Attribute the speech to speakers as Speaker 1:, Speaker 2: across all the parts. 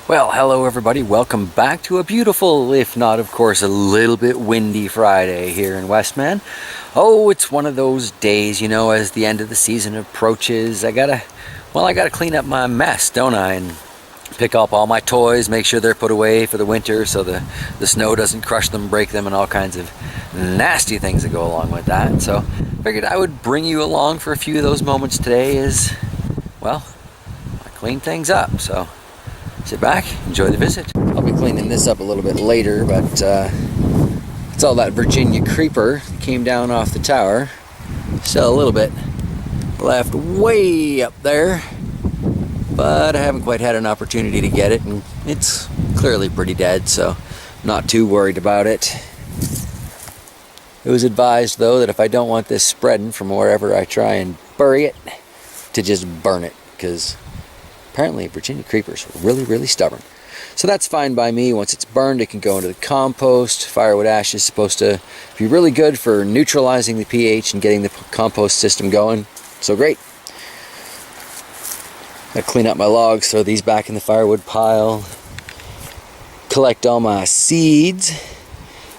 Speaker 1: Well, hello everybody. Welcome back to a beautiful, if not of course a little bit windy Friday here in WestMan. Oh, it's one of those days, you know, as the end of the season approaches, I gotta clean up my mess, don't I? And pick up all my toys, make sure they're put away for the winter so the snow doesn't crush them, break them, and all kinds of nasty things that go along with that. So figured I would bring you along for a few of those moments today as, well, I clean things up. So sit back, enjoy the visit. I'll be cleaning this up a little bit later, but it's all that Virginia creeper that came down off the tower. Still a little bit left way up there, but I haven't quite had an opportunity to get it, and it's clearly pretty dead, so not too worried about it. It was advised, though, that if I don't want this spreading from wherever I try and bury it, to just burn it, because apparently Virginia creepers are really stubborn. So that's fine by me. Once it's burned, it can go into the compost. Firewood ash is supposed to be really good for neutralizing the pH and getting the compost system going. So great. I clean up my logs, throw these back in the firewood pile. Collect all my seeds.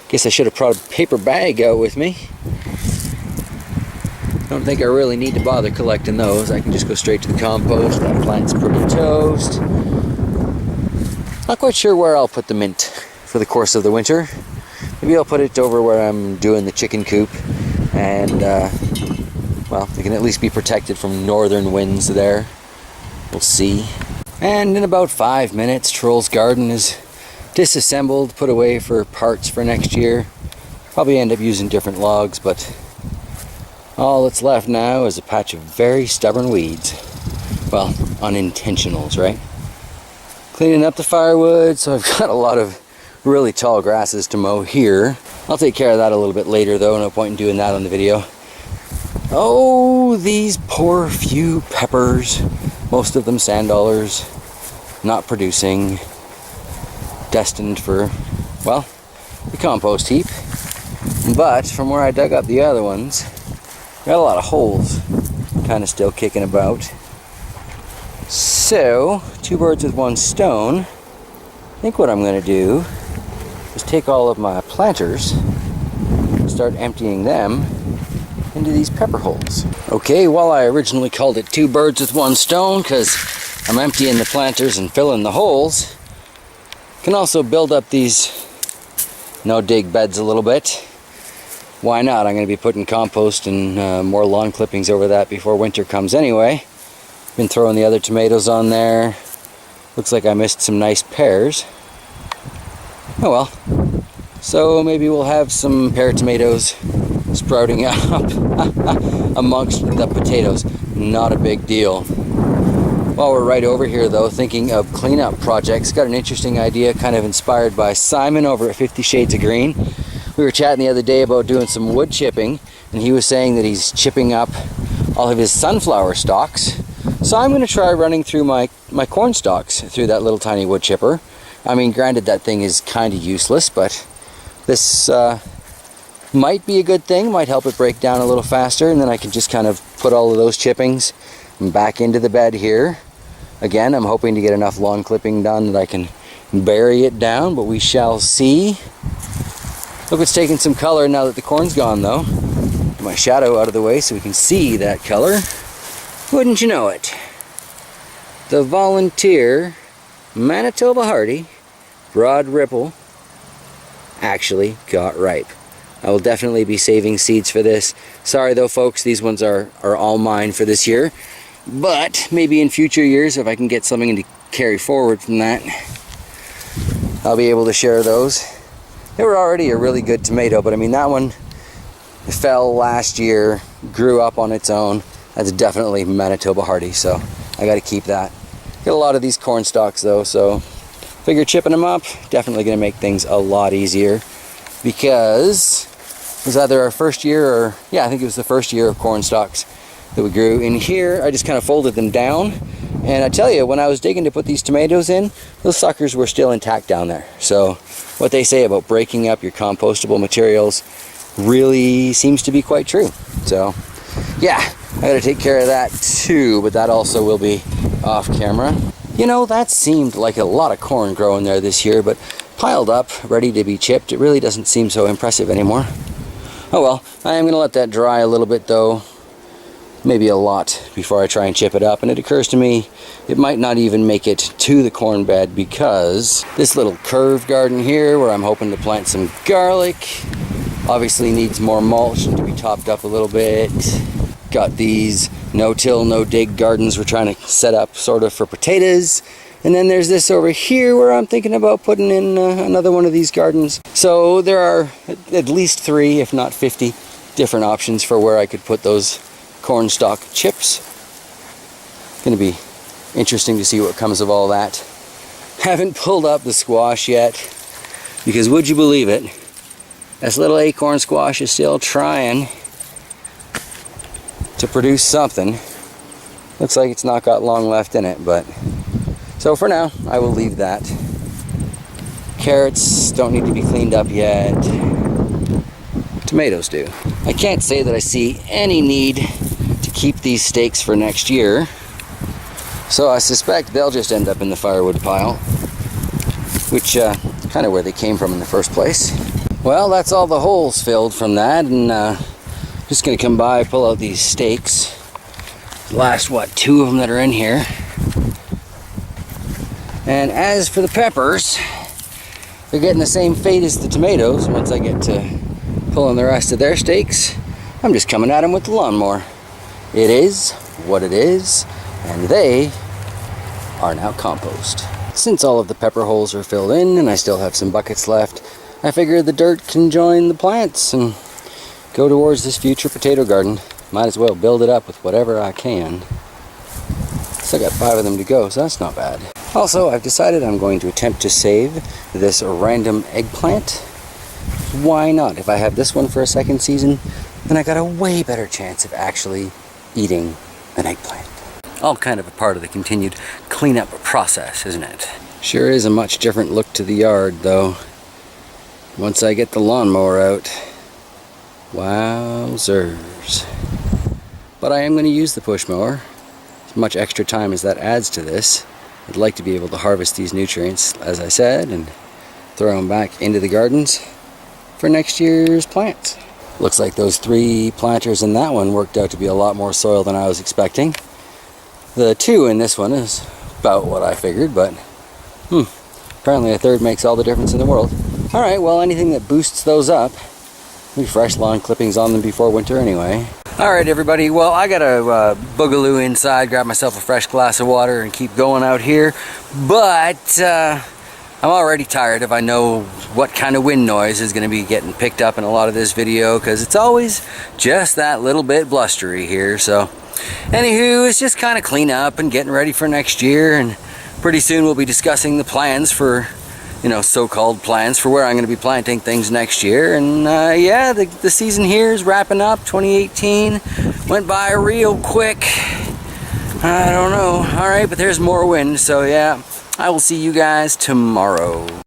Speaker 1: Guess I should have brought a paper bag out with me. I don't think I really need to bother collecting those. I can just go straight to the compost. That plant's pretty toast. Not quite sure where I'll put the mint for the course of the winter. Maybe I'll put it over where I'm doing the chicken coop, and well, they can at least be protected from northern winds there. We'll see. And in about 5 minutes, Troll's garden is disassembled, put away for parts for next year. Probably end up using different logs, but all that's left now is a patch of very stubborn weeds. Well, unintentionals, right? Cleaning up the firewood, so I've got a lot of really tall grasses to mow here. I'll take care of that a little bit later, though. No point in doing that on the video. Oh, these poor few peppers. Most of them sand dollars, not producing. Destined for, well, the compost heap. But from where I dug up the other ones, got a lot of holes kind of still kicking about. So, two birds with one stone. I think what I'm going to do is take all of my planters and start emptying them into these pepper holes. Okay, well, I originally called it two birds with one stone because I'm emptying the planters and filling the holes. Can also build up these no-dig beds a little bit. Why not? I'm going to be putting compost and more lawn clippings over that before winter comes anyway. Been throwing the other tomatoes on there. Looks like I missed some nice pears. Oh well. So maybe we'll have some pear tomatoes sprouting up amongst the potatoes. Not a big deal. While we're right over here, though, thinking of cleanup projects, got an interesting idea kind of inspired by Simon over at 50 Shades of Green. We were chatting the other day about doing some wood chipping, and he was saying that he's chipping up all of his sunflower stalks. So I'm going to try running through my corn stalks through that little tiny wood chipper. I mean, granted, that thing is kind of useless, but this might be a good thing, might help it break down a little faster, and then I can just kind of put all of those chippings back into the bed here. Again, I'm hoping to get enough lawn clipping done that I can bury it down, but we shall see. Look, it's taking some color now that the corn's gone, though. Get my shadow out of the way so we can see that color. Wouldn't you know it? The Volunteer Manitoba Hardy Broad Ripple actually got ripe. I will definitely be saving seeds for this. Sorry though, folks, these ones are all mine for this year. But maybe in future years, if I can get something to carry forward from that, I'll be able to share those. They were already a really good tomato, but I mean, that one fell last year, grew up on its own. That's definitely Manitoba Hardy, so I got to keep that. Get a lot of these corn stalks though, so figure chipping them up, definitely going to make things a lot easier, because it was either our first year or, yeah, I think it was the first year of corn stalks that we grew. In here, I just kind of folded them down, and I tell you, when I was digging to put these tomatoes in, those suckers were still intact down there. So what they say about breaking up your compostable materials really seems to be quite true. So yeah, I gotta take care of that too, but that also will be off camera. You know, that seemed like a lot of corn growing there this year, but piled up, ready to be chipped, it really doesn't seem so impressive anymore. Oh well, I am going to let that dry a little bit though, maybe a lot, before I try and chip it up. And it occurs to me it might not even make it to the corn bed, because this little curved garden here where I'm hoping to plant some garlic obviously needs more mulch and to be topped up a little bit. Got these no-till, no-dig gardens we're trying to set up sort of for potatoes. And then there's this over here where I'm thinking about putting in another one of these gardens. So there are at least 3, if not 50, different options for where I could put those corn stalk chips. Gonna be interesting to see what comes of all that. Haven't pulled up the squash yet, because would you believe it, this little acorn squash is still trying to produce something. Looks like it's not got long left in it, but so for now I will leave that. Carrots don't need to be cleaned up yet. Tomatoes do. I can't say that I see any need to keep these stakes for next year, so I suspect they'll just end up in the firewood pile, which kind of where they came from in the first place. Well, that's all the holes filled from that, and just gonna come by, pull out these stakes. Last, what, 2 of them that are in here. And as for the peppers, they're getting the same fate as the tomatoes. Once I get to pulling the rest of their stakes, I'm just coming at them with the lawnmower. It is what it is, and they are now compost. Since all of the pepper holes are filled in and I still have some buckets left, I figure the dirt can join the plants and go towards this future potato garden. Might as well build it up with whatever I can. Still got 5 of them to go, so that's not bad. Also, I've decided I'm going to attempt to save this random eggplant. Why not? If I have this one for a second season, then I got a way better chance of actually eating an eggplant. All kind of a part of the continued cleanup process, isn't it? Sure is a much different look to the yard, though, once I get the lawnmower out. Wowzers. But I am going to use the push mower. As much extra time as that adds to this, I'd like to be able to harvest these nutrients, as I said, and throw them back into the gardens for next year's plants. Looks like those 3 planters in that one worked out to be a lot more soil than I was expecting. The 2 in this one is about what I figured, but apparently a third makes all the difference in the world. Alright, well, anything that boosts those up, maybe fresh lawn clippings on them before winter anyway. Alright everybody, well, I gotta boogaloo inside, grab myself a fresh glass of water and keep going out here, but I'm already tired if I know what kind of wind noise is going to be getting picked up in a lot of this video, because it's always just that little bit blustery here. So anywho, it's just kind of clean up and getting ready for next year, and pretty soon we'll be discussing the plans for, you know, so-called plans for where I'm going to be planting things next year. And yeah, the season here is wrapping up. 2018 went by real quick. I don't know. Alright, but there's more wind, so yeah, I will see you guys tomorrow.